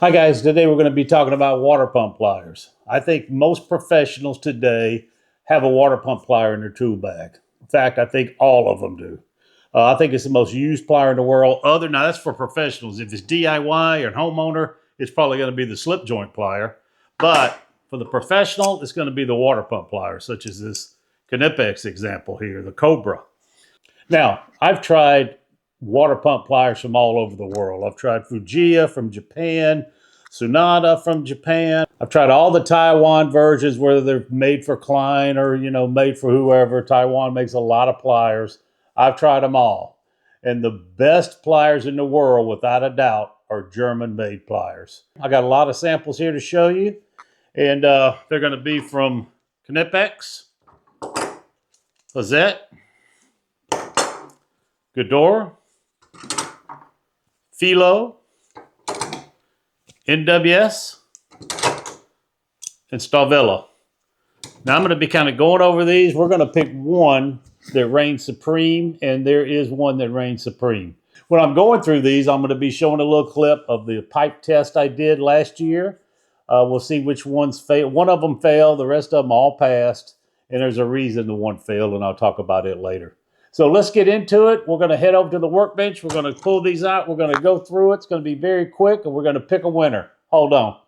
Hi guys, today we're going to be talking about water pump pliers. I think most professionals today have a water pump plier in their tool bag. In fact, I think all of them do. I think it's the most used plier in the world. Now that's for professionals. If it's DIY or homeowner, it's probably going to be the slip joint plier. But for the professional, it's going to be the water pump plier, such as this Knipex example here, the Cobra. Now, I've tried water pump pliers from all over the world. I've tried Fujiya from Japan, Sonata from Japan. I've tried all the Taiwan versions, whether they're made for Klein or, made for whoever. Taiwan makes a lot of pliers. I've tried them all. And the best pliers in the world, without a doubt, are German-made pliers. I got a lot of samples here to show you. And they're going to be from Knipex, Hazet, Gedore, Felo, NWS, and Stahlwille. Now I'm going to be kind of going over these. We're going to pick one that reigns supreme, and there is one that reigns supreme. When I'm going through these, I'm going to be showing a little clip of the pipe test I did last year. We'll see which ones failed. One of them failed. The rest of them all passed. And there's a reason the one failed, and I'll talk about it later. So let's get into it. We're going to head over to the workbench. We're going to pull these out. We're going to go through it. It's going to be very quick, and we're going to pick a winner. Hold on.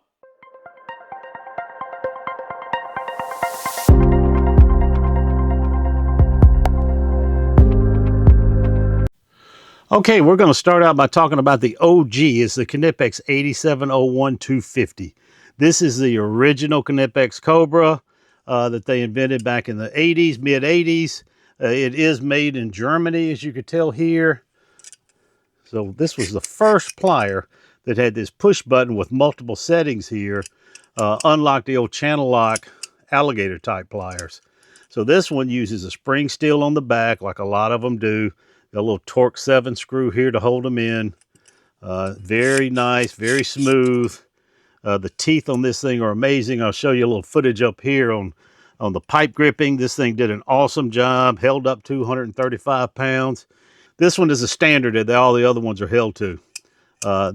Okay, we're going to start out by talking about the OG. It's the Knipex 8701-250. This is the original Knipex Cobra that they invented back in the 80s, mid-80s. It is made in Germany, as you can tell here. So this was the first plier that had this push button with multiple settings here, unlike the old channel lock alligator type pliers. So this one uses a spring steel on the back, like a lot of them do. Got a little Torque 7 screw here to hold them in. Very nice, very smooth. The teeth on this thing are amazing. I'll show you a little footage up here on the pipe gripping. This thing did an awesome job, held up 235 pounds. This one is a standard that all the other ones are held to.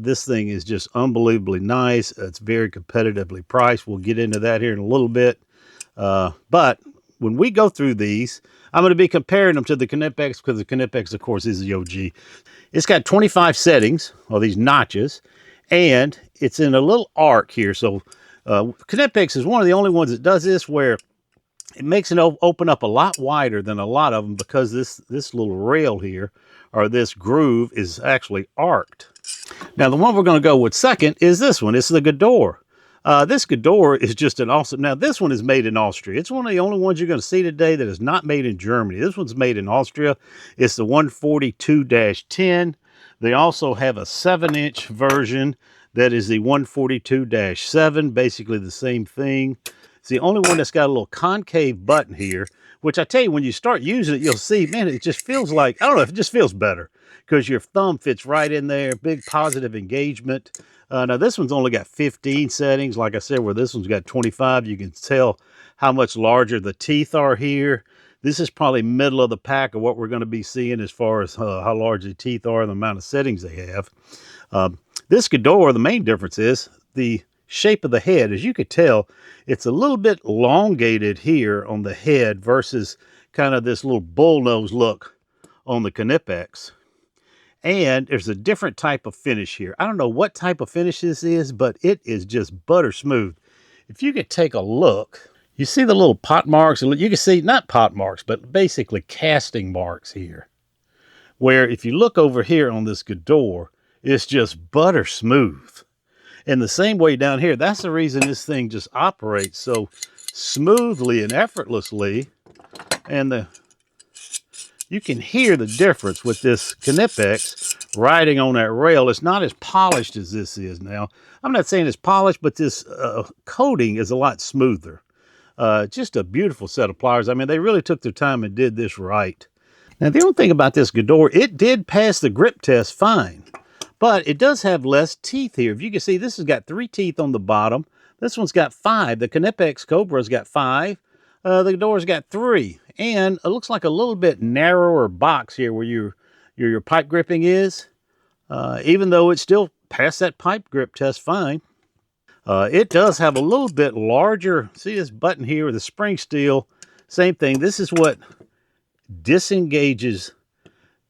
This thing is just unbelievably nice. It's very competitively priced. We'll get into that here in a little bit. But when we go through these, I'm going to be comparing them to the Knipex because the Knipex, of course, is the OG. It's got 25 settings, or these notches, and it's in a little arc here. So Knipex is one of the only ones that does this, where it makes it open up a lot wider than a lot of them, because this little rail here, or this groove, is actually arced. Now, the one we're going to go with second is this one. It's the Gedore. This Gedore is just an awesome. Now, this one is made in Austria. It's one of the only ones you're going to see today that is not made in Germany. This one's made in Austria. It's the 142-10. They also have a 7-inch version that is the 142-7, basically the same thing. It's the only one that's got a little concave button here, which I tell you, when you start using it, you'll see, man, it just feels like, I don't know, it just feels better because your thumb fits right in there. Big positive engagement. Now, this one's only got 15 settings. Like I said, where this one's got 25, you can tell how much larger the teeth are here. This is probably middle of the pack of what we're going to be seeing as far as how large the teeth are and the amount of settings they have. This Gedore, the main difference is the shape of the head. As you could tell, it's a little bit elongated here on the head versus kind of this little bullnose look on the Knipex. And there's a different type of finish here. I don't know what type of finish this is, but it is just butter smooth. If you could take a look, you see the little pot marks. You can see, not pot marks, but basically casting marks here. Where if you look over here on this Gedore, it's just butter smooth. And the same way down here, that's the reason this thing just operates so smoothly and effortlessly. And you can hear the difference with this Knipex riding on that rail. It's not as polished as this is now. I'm not saying it's polished, but this coating is a lot smoother. Just a beautiful set of pliers. I mean, they really took their time and did this right. Now, the only thing about this Gedore, it did pass the grip test fine, but it does have less teeth here. If you can see, this has got 3 teeth on the bottom. This one's got 5. The Knipex Cobra's got 5. The Gedore's got 3. And it looks like a little bit narrower box here where your pipe gripping is. Even though it's still passed that pipe grip test fine. It does have a little bit larger, see this button here with the spring steel, same thing. This is what disengages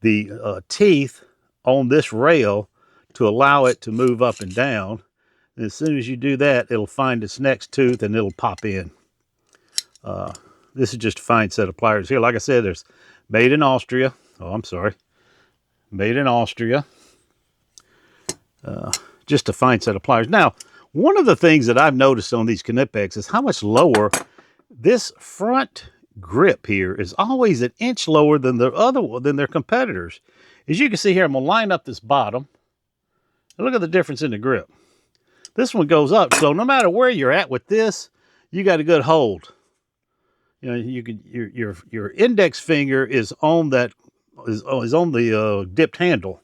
the teeth on this rail to allow it to move up and down. And as soon as you do that, it'll find its next tooth and it'll pop in. This is just a fine set of pliers here. Like I said, there's made in Austria. Oh, I'm sorry. Made in Austria. Just a fine set of pliers. Now, one of the things that I've noticed on these Knipex is how much lower this front grip here is always an inch lower than their competitors. As you can see here, I'm gonna line up this bottom. And look at the difference in the grip. This one goes up, so no matter where you're at with this, you got a good hold. You know, you can your index finger is on that is on the dipped handle.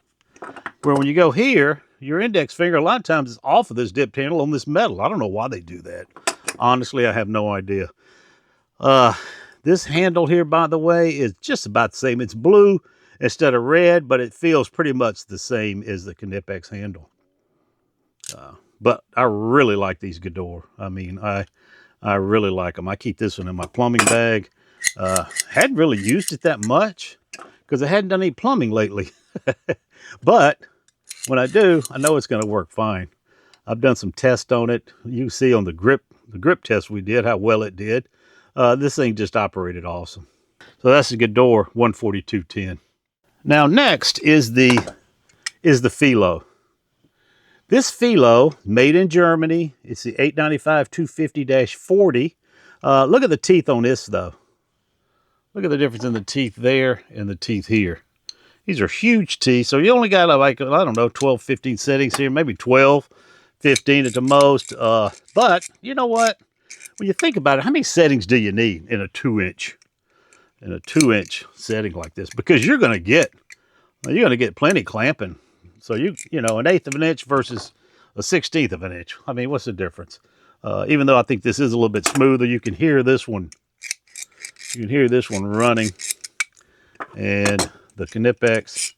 Where when you go here, your index finger a lot of times is off of this dipped handle on this metal. I don't know why they do that. Honestly, I have no idea. This handle here, by the way, is just about the same. It's blue instead of red, but it feels pretty much the same as the Knipex handle. But I really like these Gedore. I mean, I really like them. I keep this one in my plumbing bag. Hadn't really used it that much because I hadn't done any plumbing lately. But when I do, I know it's going to work fine. I've done some tests on it. You can see on the grip test we did how well it did. This thing just operated awesome. So that's the Gedore 14210. Now next is the Felo. This Felo, made in Germany. It's the 895 250-40. Look at the teeth on this though. Look at the difference in the teeth there and the teeth here. These are huge teeth, so you only got like, I don't know, 12, 15 settings here, maybe 12, 15 at the most. But you know what? When you think about it, how many settings do you need in a 2-inch? In a 2-inch setting like this? Because you're gonna get plenty clamping. So you know, 1/8 of an inch versus a 1/16 of an inch. I mean, what's the difference? Even though I think this is a little bit smoother, you can hear this one. You can hear this one running, and the Knipex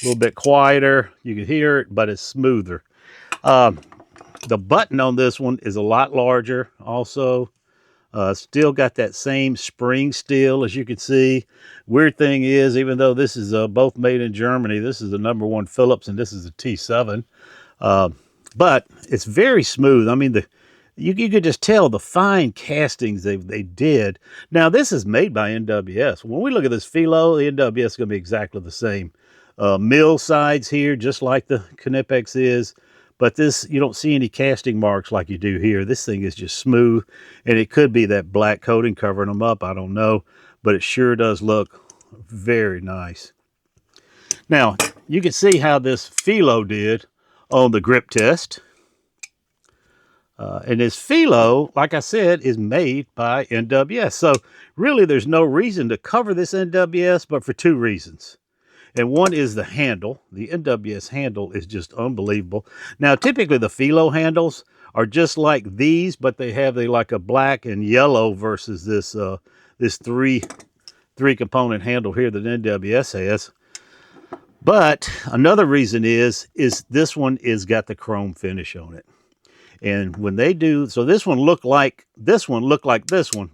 a little bit quieter. You can hear it, but it's smoother. The button on this one is a lot larger. Also, still got that same spring steel, as you can see. Weird thing is, even though this is both made in Germany, this is the #1 Phillips, and this is a T7. But it's very smooth. I mean, you could just tell the fine castings they did. Now, this is made by NWS. When we look at this Felo, the NWS is going to be exactly the same. Mill sides here, just like the Knipex is. But this, you don't see any casting marks like you do here. This thing is just smooth, and it could be that black coating covering them up. I don't know, but it sure does look very nice. Now, you can see how this Felo did on the grip test. And this Felo, like I said, is made by NWS. So really, there's no reason to cover this NWS, but for 2 reasons. And one is the handle. The NWS handle is just unbelievable. Now, typically the Felo handles are just like these, but they have like a black and yellow versus this this three component handle here that NWS has. But another reason is this one is got the chrome finish on it. And when they do, so this one looked like this one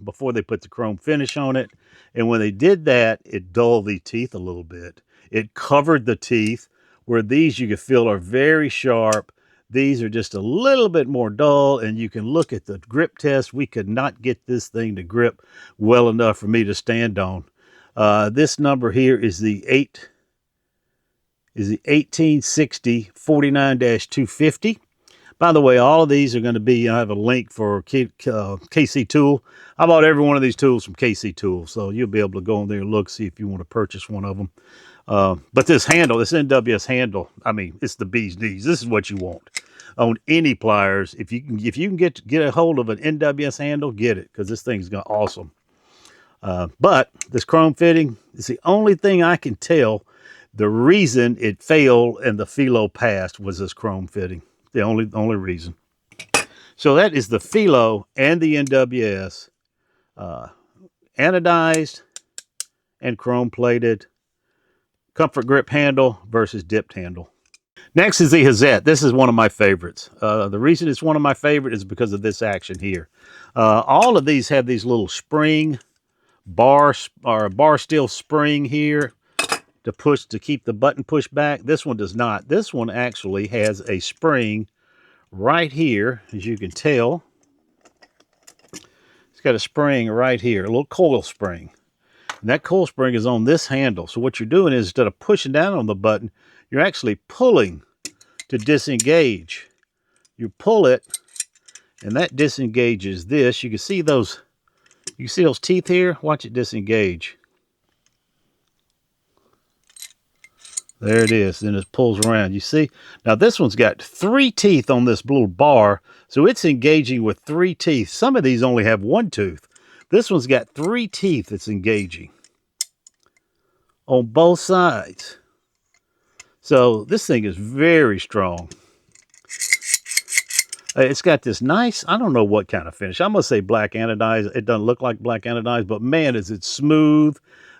before they put the chrome finish on it. And when they did that, it dulled the teeth a little bit. It covered the teeth, where these you can feel are very sharp. These are just a little bit more dull, and you can look at the grip test. We could not get this thing to grip well enough for me to stand on. This number here is the 1860 49-250. By the way, all of these are going to be, I have a link for KC Tool. I bought every one of these tools from KC Tool, so you'll be able to go in there and look, see if you want to purchase one of them. But this handle, this NWS handle, I mean, it's the bee's knees. This is what you want on any pliers. If you can get a hold of an NWS handle, get it, because this thing's awesome. But this chrome fitting is the only thing I can tell. The reason it failed and the Felo passed was this chrome fitting. The only reason. So that is the Felo and the NWS, anodized and chrome plated comfort grip handle versus dipped handle. Next is the Hazet. This is one of my favorites. The reason it's one of my favorite is because of this action here. All of these have these little spring bar or bar steel spring here to push to keep the button pushed back. This one does not. This one actually has a spring right here, as you can tell. It's got a spring right here, a little coil spring. And that coil spring is on this handle. So what you're doing is, instead of pushing down on the button, you're actually pulling to disengage. You pull it, and that disengages this. You can see those teeth here? Watch it disengage. There it is. Then it pulls around. You see? Now this one's got 3 teeth on this little bar, so it's engaging with 3 teeth. Some of these only have 1 tooth. This one's got 3 teeth it's engaging on both sides. So this thing is very strong. It's got this nice, I don't know what kind of finish. I'm going to say black anodized. It doesn't look like black anodized, but man, is it smooth.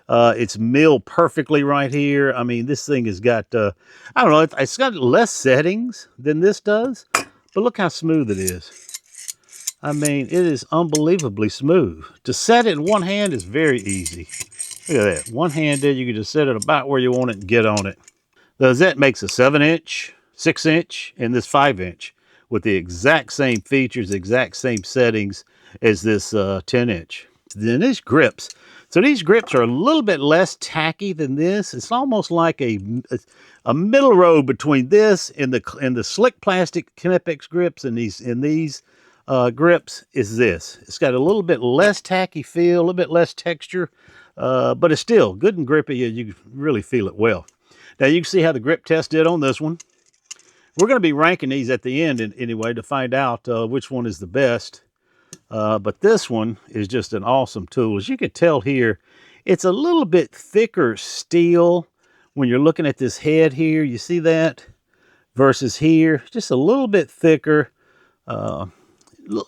It's milled perfectly right here. I mean, this thing has got, I don't know, it's got less settings than this does, but look how smooth it is. I mean, it is unbelievably smooth. To set it in one hand is very easy. Look at that. One-handed, you can just set it about where you want it and get on it. The Hazet makes a 7-inch, 6-inch, and this 5-inch with the exact same features, exact same settings as this 10-inch. Then these grips. So these grips are a little bit less tacky than this. It's almost like a middle road between this and the slick plastic Knipex grips and these grips is this. It's got a little bit less tacky feel, a little bit less texture, but it's still good and grippy. You really feel it well. Now you can see how the grip test did on this one. We're going to be ranking these at the end anyway to find out which one is the best. But this one is just an awesome tool. As you can tell here, it's a little bit thicker steel when you're looking at this head here. You see that? Versus here, just a little bit thicker.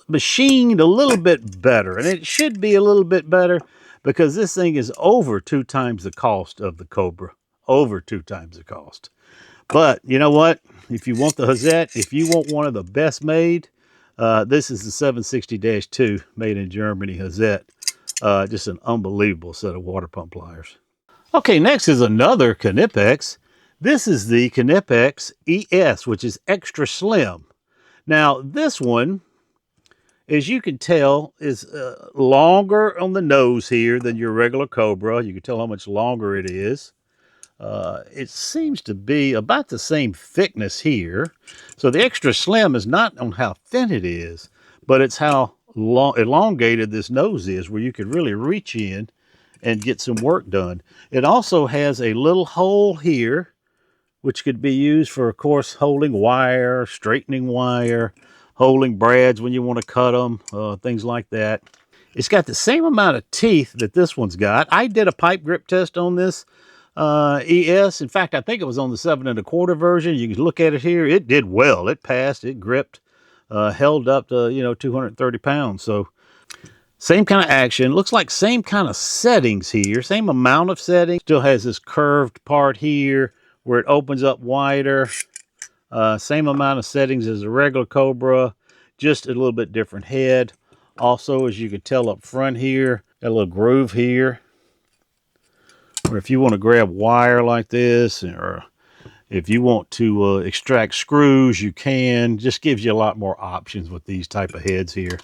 Machined a little bit better. And it should be a little bit better because this thing is over 2 times the cost of the Cobra. Over 2 times the cost. But you know what? If you want the Hazet, if you want one of the best made, this is the 760-2 made in Germany Hazet. Just an unbelievable set of water pump pliers. Okay, next is another Knipex. This is the Knipex ES, which is extra slim. Now, this one, as you can tell, is longer on the nose here than your regular Cobra. You can tell how much longer it is. It seems to be about the same thickness here. So the extra slim is not on how thin it is, but it's how elongated this nose is, where you could really reach in and get some work done. It also has a little hole here, which could be used for, of course, holding wire, straightening wire, holding brads when you want to cut them, things like that. It's got the same amount of teeth that this one's got. I did a pipe grip test on this ES. In fact, I think it was on the 7 1/4 version. You can look at it here. It did well. It passed. It gripped. Held up to 230 pounds. So same kind of action. Looks like same kind of settings here. Same amount of settings. Still has this curved part here where it opens up wider. Same amount of settings as a regular Cobra. Just a little bit different head. Also, as you can tell up front here, got a little groove here. Or if you want to grab wire like this, or if you want to extract screws, you can. Just gives you a lot more options with these type of heads here.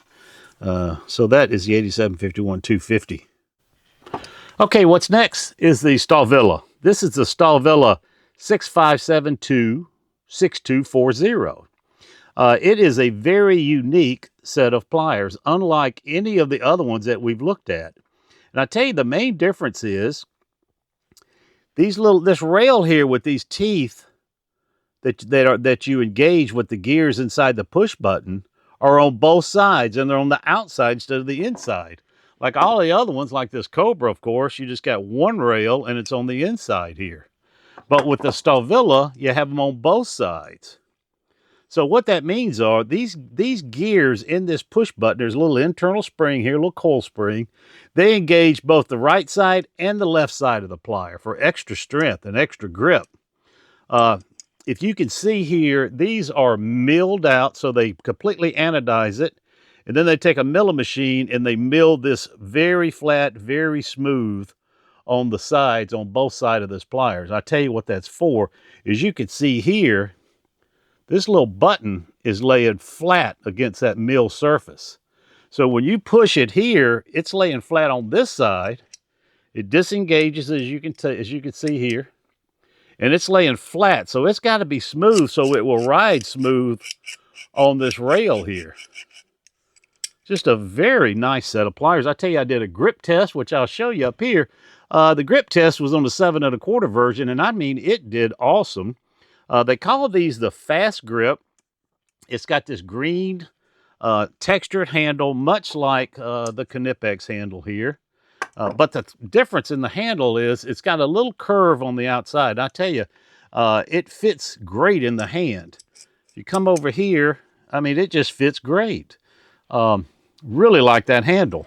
So that is the 8751-250. Okay, what's next is the Stahlwille. This is the Stahlwille 6572-6240. It is a very unique set of pliers, unlike any of the other ones that we've looked at. And I tell you, the main difference is this rail here with these teeth that you engage with the gears inside the push button are on both sides, and they're on the outside instead of the inside. Like all the other ones, like this Cobra, of course, you just got one rail and it's on the inside here. But with the Stahlwille, you have them on both sides. So what that means are these gears in this push button, there's a little internal spring here, a little coil spring. They engage both the right side and the left side of the plier for extra strength and extra grip. if you can see here, these are milled out, so they completely anodize it. And then they take a milling machine and they mill this very flat, very smooth on the sides, on both sides of this pliers. I tell you what that's for, is you can see here, this little button is laying flat against that mill surface. So when you push it here, it's laying flat on this side. It disengages, as you can see here, and it's laying flat. So it's got to be smooth so it will ride smooth on this rail here. Just a very nice set of pliers. I tell you, I did a grip test, which I'll show you up here. The grip test was on the 7 1/4 version, and I mean, it did awesome. They call these the fast grip. It's got this green textured handle, much like the Knipex handle here. But the difference in the handle is it's got a little curve on the outside. I tell you, it fits great in the hand. If you come over here, I mean, it just fits great. Really like that handle.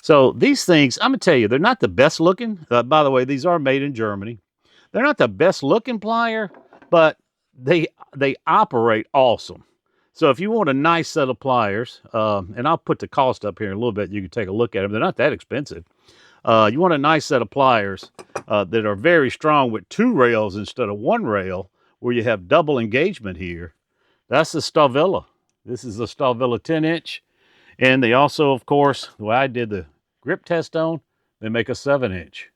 So these things, I'm going to tell you, they're not the best looking. By the way, these are made in Germany. They're not the best looking plier, but they operate awesome. So if you want a nice set of pliers, and I'll put the cost up here in a little bit, you can take a look at them. They're not that expensive. You want a nice set of pliers that are very strong with 2 rails instead of 1 rail, where you have double engagement here. That's the Stahlwille. This is the Stahlwille 10-inch. And they also, of course, the way I did the grip test on, they make a 7-inch.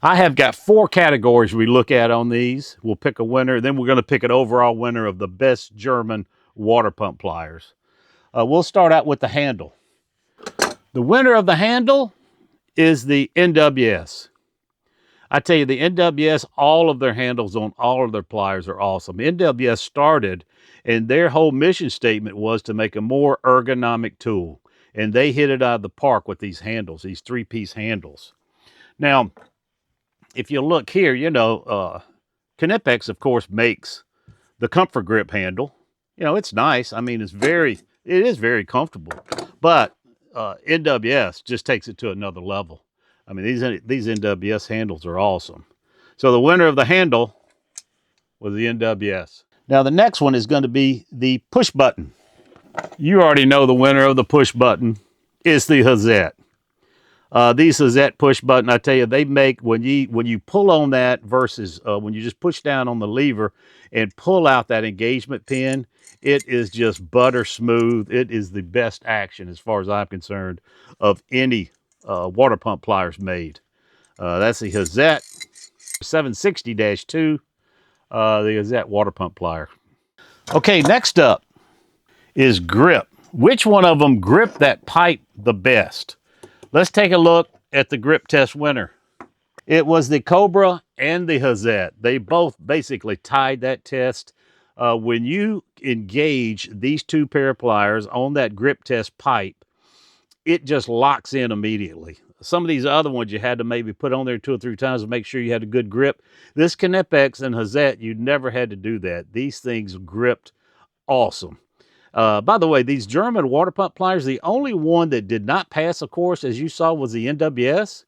I have got 4 categories we look at on these. We'll pick a winner. Then we're going to pick an overall winner of the best German water pump pliers. We'll start out with the handle. The winner of the handle is the NWS. I tell you, the NWS, all of their handles on all of their pliers are awesome. NWS started, and their whole mission statement was to make a more ergonomic tool. And they hit it out of the park with these handles, these 3-piece handles. Now, if you look here, you know, Knipex, of course, makes the Comfort Grip handle. You know, it's nice. I mean, it is very comfortable. But NWS just takes it to another level. I mean, these NWS handles are awesome. So the winner of the handle was the NWS. Now the next one is going to be the push button. You already know the winner of the push button is the Hazet. These Hazet push button, I tell you, they make, when you pull on that versus when you just push down on the lever and pull out that engagement pin, it is just butter smooth. It is the best action, as far as I'm concerned, of any water pump pliers made. That's the Hazet 760-2, the Hazet water pump plier. Okay, next up is grip. Which one of them grip that pipe the best? Let's take a look at the grip test winner. It was the Cobra and the Hazet. They both basically tied that test. When you engage these 2 pair of pliers on that grip test pipe, it just locks in immediately. Some of these other ones you had to maybe put on there 2 or 3 times to make sure you had a good grip. This Knipex and Hazet, you never had to do that. These things gripped awesome. By the way, these German water pump pliers, the only one that did not pass a course, as you saw, was the NWS.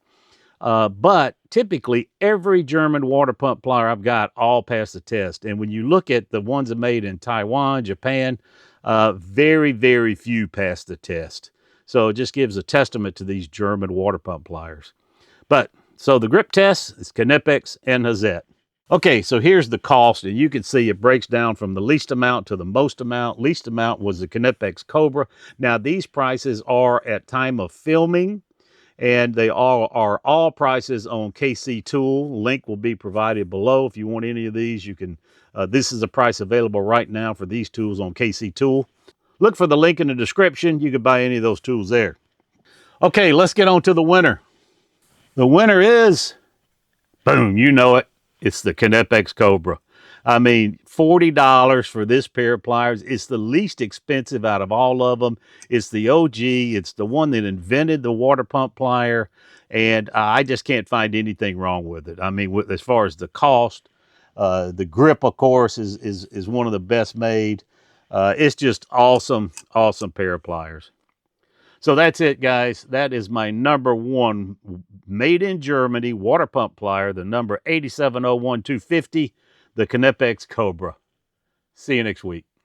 But typically, every German water pump plier I've got all pass the test. And when you look at the ones that are made in Taiwan, Japan, very, very few pass the test. So it just gives a testament to these German water pump pliers. But, so the grip test is Knipex and Hazet. Okay, so here's the cost, and you can see it breaks down from the least amount to the most amount. Least amount was the Knipex Cobra. Now, these prices are at time of filming, and they are all prices on KC Tool. Link will be provided below. If you want any of these, you can. This is a price available right now for these tools on KC Tool. Look for the link in the description. You can buy any of those tools there. Okay, let's get on to the winner. The winner is, boom, you know it. It's the Knipex Cobra. I mean, $40 for this pair of pliers. It's the least expensive out of all of them. It's the OG. It's the one that invented the water pump plier. And I just can't find anything wrong with it. I mean, as far as the cost, the grip, of course, is one of the best made. It's just awesome, awesome pair of pliers. So that's it, guys. That is my #1 made in Germany water pump plier, the number 8701250, the Knipex Cobra. See you next week.